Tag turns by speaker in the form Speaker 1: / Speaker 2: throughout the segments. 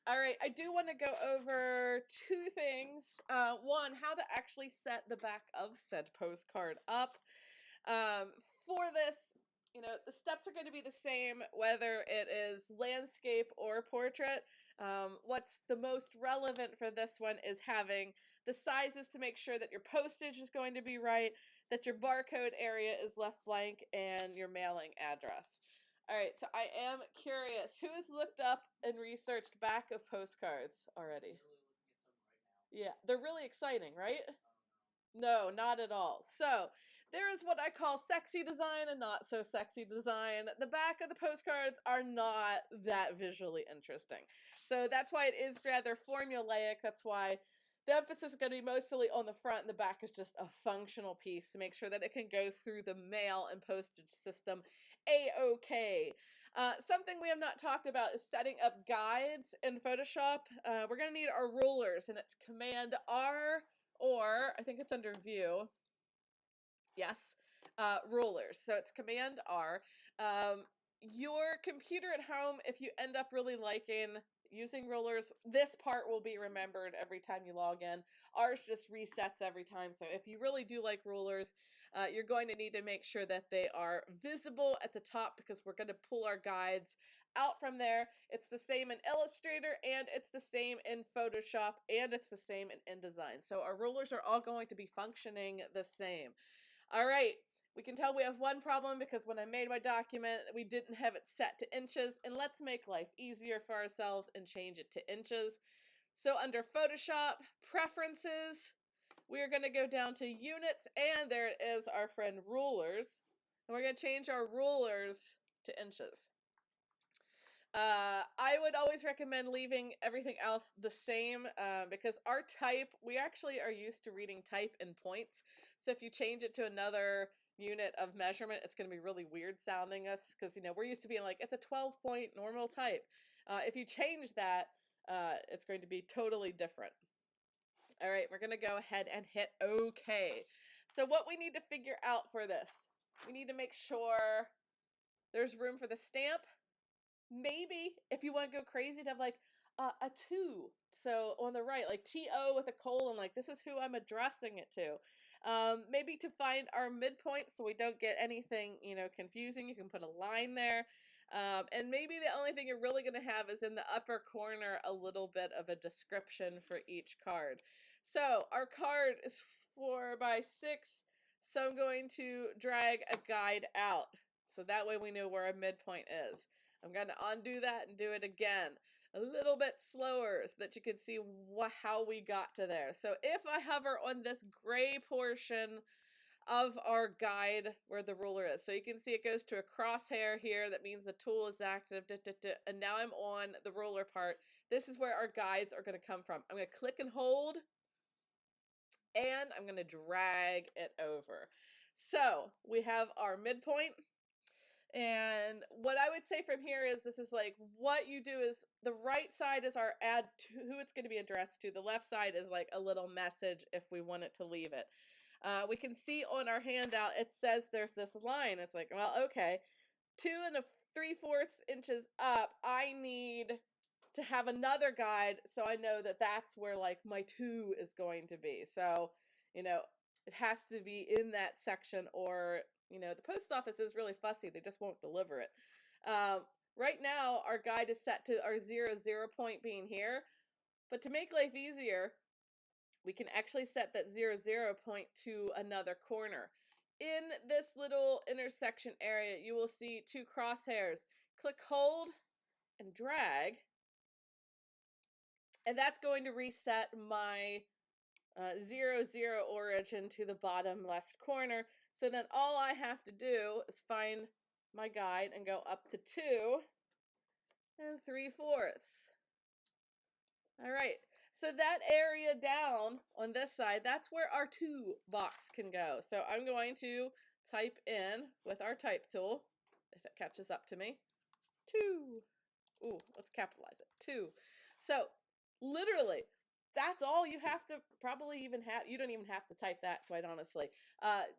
Speaker 1: All right, I do want to go over two things. One, how to actually set the back of said postcard up. Um, for this, the steps are going to be the same whether it is landscape or portrait. What's the most relevant for this one is having the sizes to make sure that your postage is going to be right, that your barcode area is left blank, and your mailing address. All right, so I am curious, who has looked up and researched back of postcards already? Yeah, they're really exciting, right? No, not at all. So, there is what I call sexy design and not so sexy design. The back of the postcards are not that visually interesting. So, that's why it is rather formulaic. That's why the emphasis is going to be mostly on the front, and the back is just a functional piece to make sure that it can go through the mail and postage system a-okay. Something we have not talked about is setting up guides in Photoshop. We're going to need our rulers, and it's Command R, or I think it's under View. Yes, rulers. So it's Command R. Your computer at home, if you end up really liking using rulers, this part will be remembered every time you log in. Ours just resets every time. So if you really do like rulers, you're going to need to make sure that they are visible at the top because we're going to pull our guides out from there. It's the same in Illustrator, and it's the same in Photoshop, and it's the same in InDesign. So our rulers are all going to be functioning the same. All right, we can tell we have one problem because when I made my document, we didn't have it set to inches, and let's make life easier for ourselves and change it to inches. So under Photoshop, Preferences, we're going to go down to Units, and there it is, our friend Rulers. And we're going to change our rulers to inches. I would always recommend leaving everything else the same because our type, we actually are used to reading type in points. So if you change it to another unit of measurement, it's going to be really weird sounding us because, we're used to being like, it's a 12-point normal type. If you change that, it's going to be totally different. All right, we're going to go ahead and hit OK. So what we need to figure out for this, we need to make sure there's room for the stamp. Maybe if you want to go crazy to have like a 2, so on the right, like TO with a colon, like this is who I'm addressing it to. Maybe to find our midpoint so we don't get anything confusing, you can put a line there. And maybe the only thing you're really going to have is in the upper corner a little bit of a description for each card. So our card is 4 by 6, so I'm going to drag a guide out so that way we know where our midpoint is. I'm going to undo that and do it again a little bit slower so that you can see how we got to there. So if I hover on this gray portion of our guide where the ruler is, so you can see it goes to a crosshair here. That means the tool is active. And now I'm on the ruler part. This is where our guides are going to come from. I'm going to click and hold, and I'm going to drag it over. So we have our midpoint. And what I would say from here is this is like what you do is the right side is our add to who it's going to be addressed to. The left side is like a little message if we want it to leave it. We can see on our handout it says there's this line. It's like, well, okay, 2 3/4 inches up, I need to have another guide so I know that that's where like my 2 is going to be. So, it has to be in that section, or the post office is really fussy. They just won't deliver it. Right now, our guide is set to our 0 point being here. But to make life easier, we can actually set that 0 point to another corner. In this little intersection area, you will see 2 crosshairs. Click, hold, and drag. And that's going to reset my 0 origin to the bottom left corner. So then all I have to do is find my guide and go up to 2 3/4. All right, so that area down on this side, that's where our 2 box can go. So I'm going to type in with our type tool, if it catches up to me, 2. Ooh, let's capitalize it, 2. So literally, that's all you have to probably even have. You don't even have to type that, quite honestly.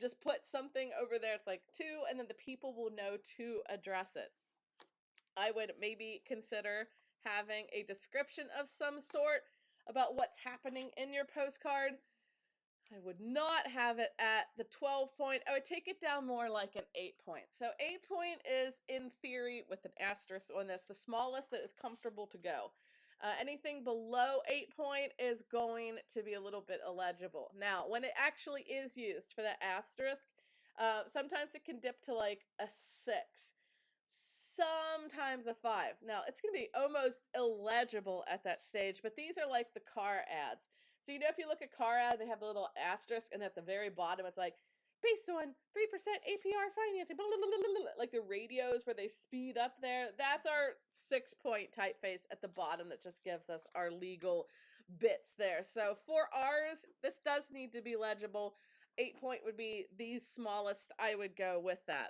Speaker 1: Just put something over there. It's like 2, and then the people will know to address it. I would maybe consider having a description of some sort about what's happening in your postcard. I would not have it at the 12 point. I would take it down more like an 8 point. So 8 point is, in theory, with an asterisk on this, the smallest that is comfortable to go. Anything below 8 point is going to be a little bit illegible. Now, when it actually is used for that asterisk, sometimes it can dip to like a 6, sometimes a 5. Now, it's going to be almost illegible at that stage, but these are like the car ads. So, you know, if you look at car ad, they have the little asterisk, and at the very bottom, it's like, based on 3% APR financing, blah, blah, blah, blah, blah, like the radios where they speed up there. That's our 6 point typeface at the bottom that just gives us our legal bits there. So for ours, this does need to be legible. 8 point would be the smallest. I would go with that.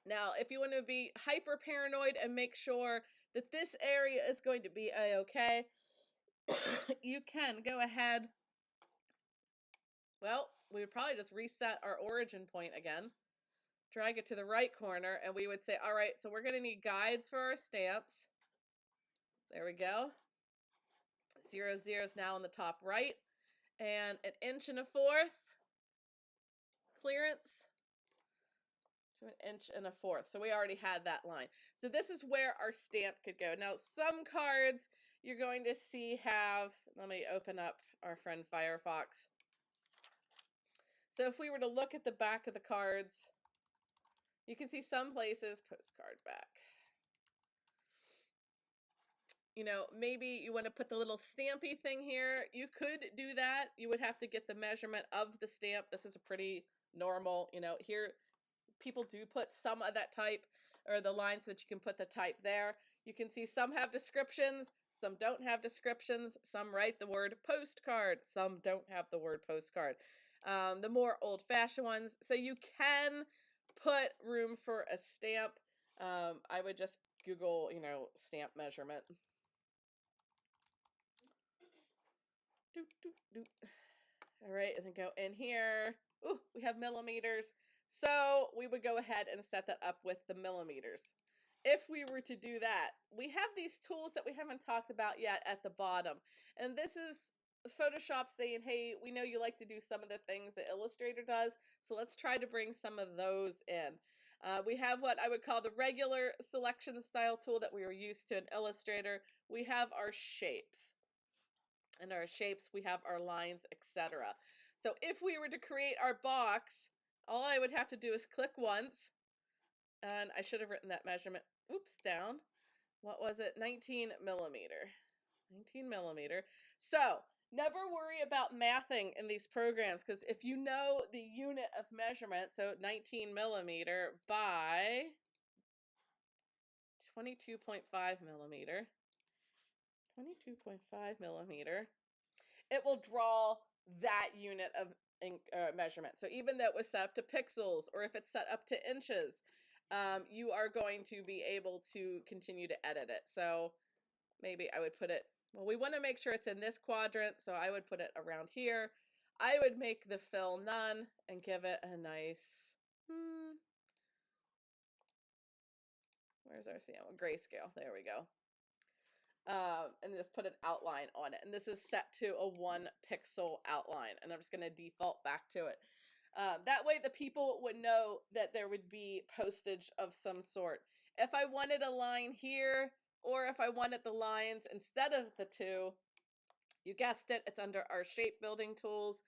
Speaker 1: Now, if you want to be hyper paranoid and make sure that this area is going to be a-okay, you can go ahead. Well, we would probably just reset our origin point again, drag it to the right corner, and we would say, all right, so we're going to need guides for our stamps. There we go. 0, 0 is now in the top right, and 1 1/4 clearance to 1 1/4. So we already had that line. So this is where our stamp could go. Now, some cards you're going to see have, let me open up our friend Firefox. So if we were to look at the back of the cards, you can see some places, postcard back. You know, maybe you want to put the little stampy thing here. You could do that. You would have to get the measurement of the stamp. This is a pretty normal, you know, here people do put some of that type, or the line, so that you can put the type there. You can see some have descriptions, some don't have descriptions, some write the word postcard, some don't have the word postcard. The more old-fashioned ones. So you can put room for a stamp. I would just Google, you know, stamp measurement. All right, and then go in here. Ooh, we have millimeters. So we would go ahead and set that up with the millimeters. If we were to do that, we have these tools that we haven't talked about yet at the bottom. And this is Photoshop saying, hey, we know you like to do some of the things that Illustrator does, so let's try to bring some of those in. We have what I would call the regular selection style tool that we are used to in Illustrator. We have our shapes. And our shapes, we have our lines, etc. So if we were to create our box, all I would have to do is click once, and I should have written that measurement, oops, down. What was it? 19 millimeter. 19 millimeter. So never worry about mathing in these programs, because if you know the unit of measurement, so 19 millimeter by 22.5 millimeter, 22.5 millimeter, it will draw that unit of measurement. So even though it was set up to pixels, or if it's set up to inches, you are going to be able to continue to edit it. So maybe I would put it, well, we want to make sure it's in this quadrant, so I would put it around here. I would make the fill none and give it a nice, where's our grayscale? There we go. And just put an outline on it. And this is set to a 1 pixel outline, and I'm just going to default back to it. That way the people would know that there would be postage of some sort. If I wanted a line here, or if I wanted the lines instead of the 2, you guessed it, it's under our shape building tools.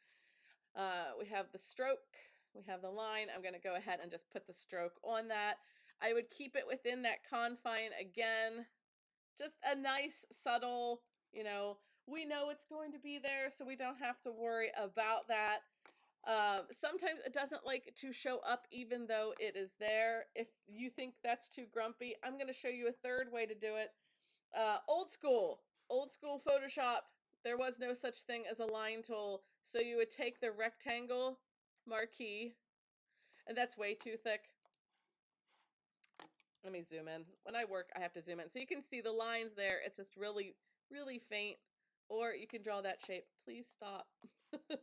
Speaker 1: We have the stroke, we have the line. I'm going to go ahead and just put the stroke on that. I would keep it within that confine again. Just a nice, subtle, you know, we know it's going to be there, so we don't have to worry about that. Sometimes it doesn't like to show up even though it is there. If you think that's too grumpy, I'm going to show you a third way to do it. Old school Photoshop, there was no such thing as a line tool, so you would take the rectangle marquee, and that's way too thick. Let me zoom in. When I work, I have to zoom in. So you can see the lines there. It's just really, really faint. Or you can draw that shape. Please stop. All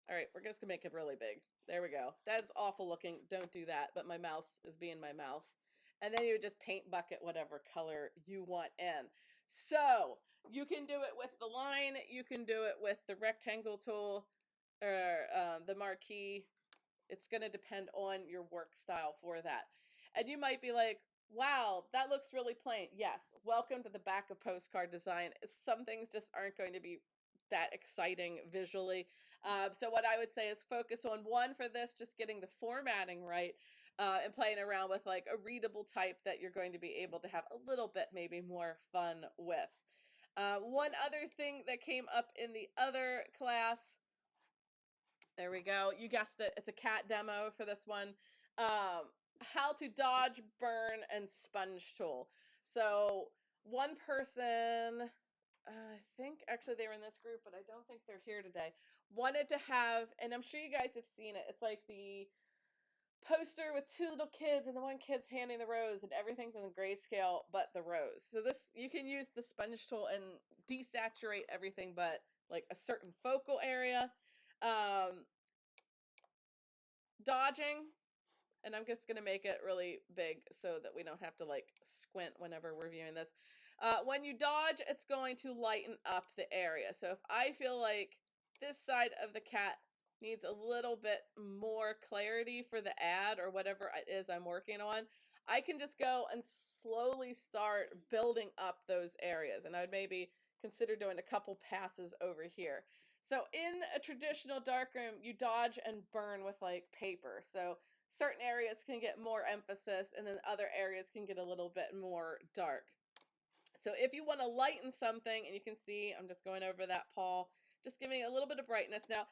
Speaker 1: right, we're just going to make it really big. There we go. That's awful looking. Don't do that. But my mouse is being my mouse. and then you would just paint bucket whatever color you want in. So you can do it with the line, you can do it with the rectangle tool, or the marquee. It's going to depend on your work style for that. And you might be like, wow, that looks really plain. Yes, welcome to the back of postcard design. Some things just aren't going to be that exciting visually. So what I would say is focus on one for this, just getting the formatting right, and playing around with like a readable type that you're going to be able to have a little bit maybe more fun with. One other thing that came up in the other class, there we go. You guessed it. It's a cat demo for this one. How to dodge, burn, and sponge tool. So one person, I think actually they were in this group, but I don't think they're here today, wanted to have, and I'm sure you guys have seen it. It's like the poster with two little kids and the one kid's handing the rose and everything's in the grayscale but the rose. So this, you can use the sponge tool and desaturate everything but like a certain focal area. Dodging, and I'm just going to make it really big so that we don't have to like squint whenever we're viewing this. When you dodge, it's going to lighten up the area. So if I feel like this side of the cat needs a little bit more clarity for the ad or whatever it is I'm working on, I can just go and slowly start building up those areas. And I would maybe consider doing a couple passes over here. So in a traditional darkroom, you dodge and burn with like paper. So certain areas can get more emphasis and then other areas can get a little bit more dark. So if you want to lighten something, and you can see I'm just going over that paw, just giving a little bit of brightness. Now,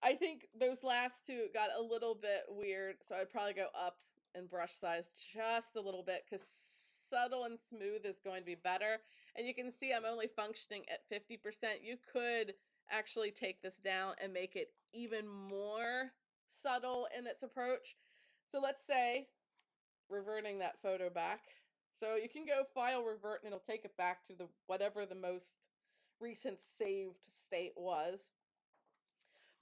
Speaker 1: I think those last two got a little bit weird, so I'd probably go up in brush size just a little bit because subtle and smooth is going to be better. And you can see I'm only functioning at 50%. You could actually take this down and make it even more subtle in its approach. So let's say, reverting that photo back. So you can go file revert and it'll take it back to the whatever the most recent saved state was.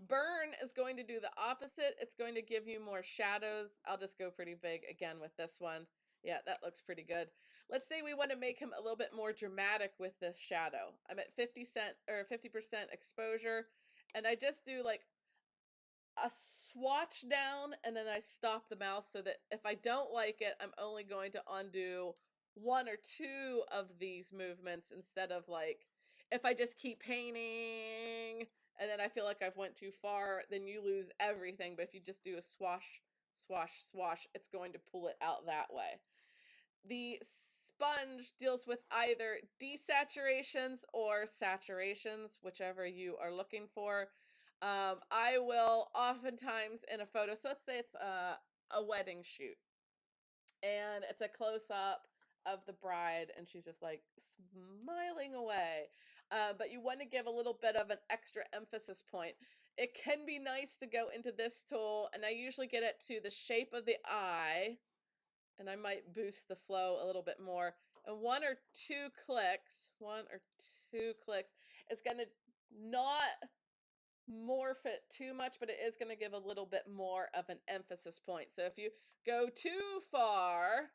Speaker 1: Burn is going to do the opposite. It's going to give you more shadows. I'll just go pretty big again with this one. Yeah, that looks pretty good. Let's say we want to make him a little bit more dramatic with this shadow. I'm at 50% exposure, and I just do like a swatch down, and then I stop the mouse so that if I don't like it, I'm only going to undo one or two of these movements instead of like, if I just keep painting and then I feel like I've went too far, then you lose everything. But if you just do a swash, swash, swash, it's going to pull it out that way. The sponge deals with either desaturations or saturations, whichever you are looking for. I will oftentimes in a photo, so let's say it's a wedding shoot, and it's a close-up of the bride, and she's just like smiling away. But you want to give a little bit of an extra emphasis point. It can be nice to go into this tool, and I usually get it to the shape of the eye, and I might boost the flow a little bit more. And one or two clicks is going to not morph it too much, but it is going to give a little bit more of an emphasis point. So if you go too far,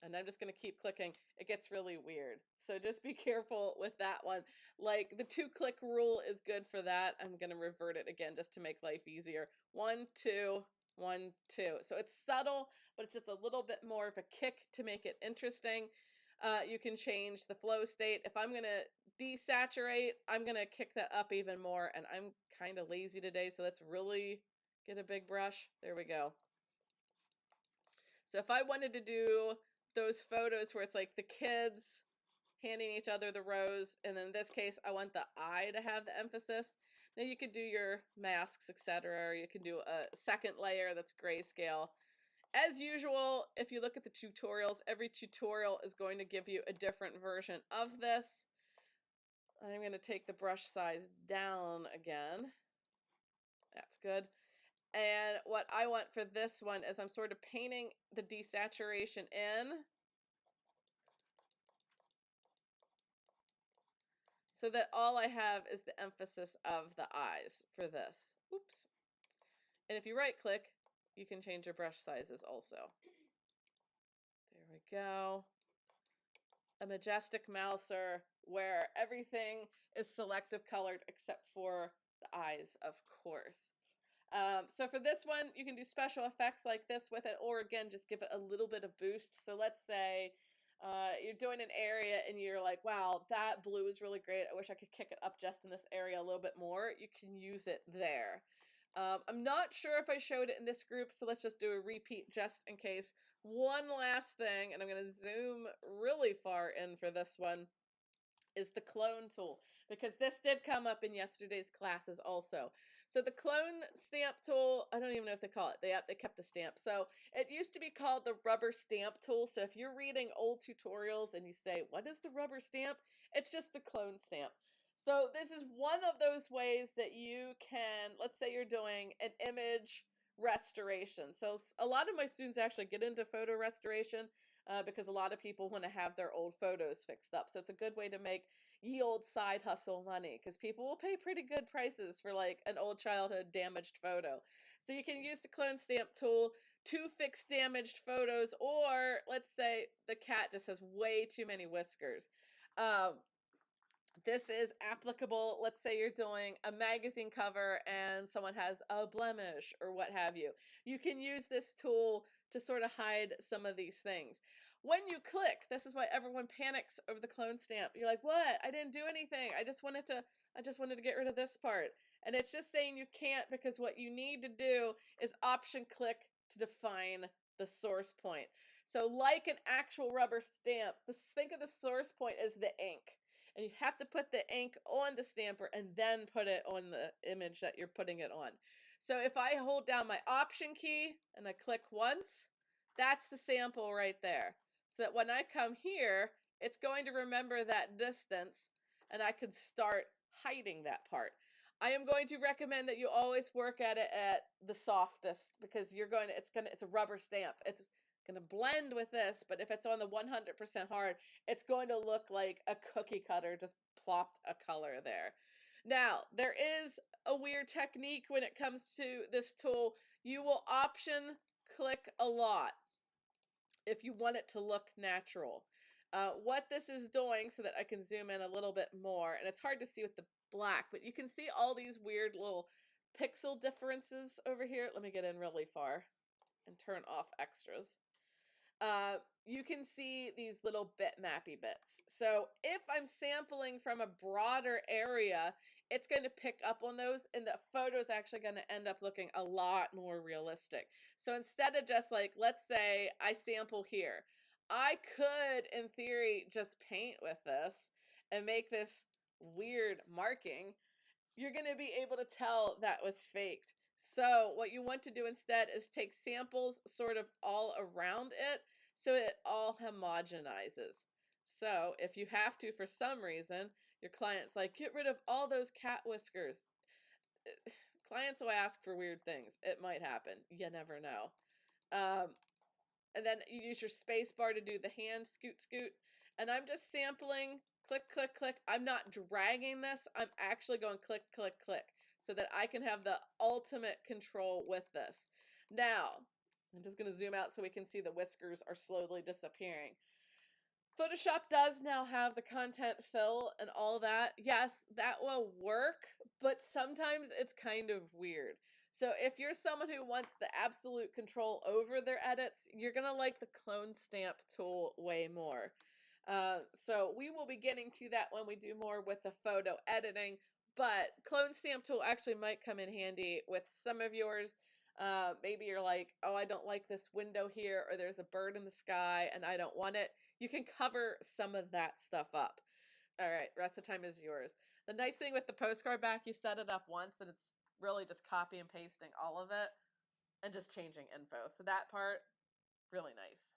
Speaker 1: and I'm just going to keep clicking, it gets really weird. So just be careful with that one. Like the 2-click rule is good for that. I'm going to revert it again just to make life easier. 1, 2, 1, 2. So it's subtle, but it's just a little bit more of a kick to make it interesting. You can change the flow state. If I'm going to desaturate, I'm going to kick that up even more, and I'm kind of lazy today, so let's really get a big brush. There we go. So if I wanted to do those photos where it's like the kids handing each other the rose, and in this case I want the eye to have the emphasis, now you could do your masks, etc., or you can do a second layer that's grayscale. As usual, if you look at the tutorials, every tutorial is going to give you a different version of this. I'm going to take the brush size down again. That's good. And what I want for this one is I'm sort of painting the desaturation in so that all I have is the emphasis of the eyes for this. Oops. And if you right click, you can change your brush sizes also. There we go. A majestic mouser where everything is selective colored except for the eyes, of course. So for this one, you can do special effects like this with it, or again, just give it a little bit of boost. So let's say you're doing an area and you're like, wow, that blue is really great. I wish I could kick it up just in this area a little bit more. You can use it there. I'm not sure if I showed it in this group, so let's just do a repeat just in case. One last thing, and I'm going to zoom really far in for this one, is the clone tool, because this did come up in yesterday's classes also. So the clone stamp tool, I don't even know if they call it, they kept the stamp. So it used to be called the rubber stamp tool. So if you're reading old tutorials and you say, what is the rubber stamp? It's just the clone stamp. So this is one of those ways that you can, let's say you're doing an image restoration. So a lot of my students actually get into photo restoration because a lot of people want to have their old photos fixed up. So it's a good way to make ye old side hustle money, because people will pay pretty good prices for like an old childhood damaged photo. So you can use the clone stamp tool to fix damaged photos, or let's say the cat just has way too many whiskers. This is applicable, let's say you're doing a magazine cover and someone has a blemish or what have you. You can use this tool to sort of hide some of these things. When you click, this is why everyone panics over the clone stamp. You're like, what? I didn't do anything. I just wanted to get rid of this part. And it's just saying you can't, because what you need to do is option click to define the source point. So like an actual rubber stamp, think of the source point as the ink. And you have to put the ink on the stamper and then put it on the image that you're putting it on. So if I hold down my option key and I click once, that's the sample right there. So that when I come here, it's going to remember that distance and I could start hiding that part. I am going to recommend that you always work at it at the softest, because it's a rubber stamp. It's going to blend with this, but if it's on the 100% hard, it's going to look like a cookie cutter just plopped a color there. Now, there is a weird technique when it comes to this tool. You will option click a lot if you want it to look natural. What this is doing, so that I can zoom in a little bit more, and it's hard to see with the black, but you can see all these weird little pixel differences over here. Let me get in really far and turn off extras. You can see these little bitmappy bits. So if I'm sampling from a broader area, it's going to pick up on those, and the photo is actually going to end up looking a lot more realistic. So instead of just like, let's say I sample here, I could, in theory, just paint with this and make this weird marking. You're going to be able to tell that was faked. So what you want to do instead is take samples sort of all around it, so it all homogenizes. So if you have to, for some reason, your client's like, get rid of all those cat whiskers. Clients will ask for weird things. It might happen. You never know. And then you use your space bar to do the hand scoot scoot. And I'm just sampling, click, click, click. I'm not dragging this. I'm actually going click, click, click, so that I can have the ultimate control with this. Now, I'm just going to zoom out so we can see the whiskers are slowly disappearing. Photoshop does now have the content fill and all that. Yes, that will work, but sometimes it's kind of weird. So if you're someone who wants the absolute control over their edits, you're going to like the clone stamp tool way more. So we will be getting to that when we do more with the photo editing, but clone stamp tool actually might come in handy with some of yours. Maybe you're like, oh, I don't like this window here, or there's a bird in the sky and I don't want it. You can cover some of that stuff up. All right, rest of the time is yours. The nice thing with the postcard back, you set it up once and it's really just copy and pasting all of it and just changing info. So that part, really nice.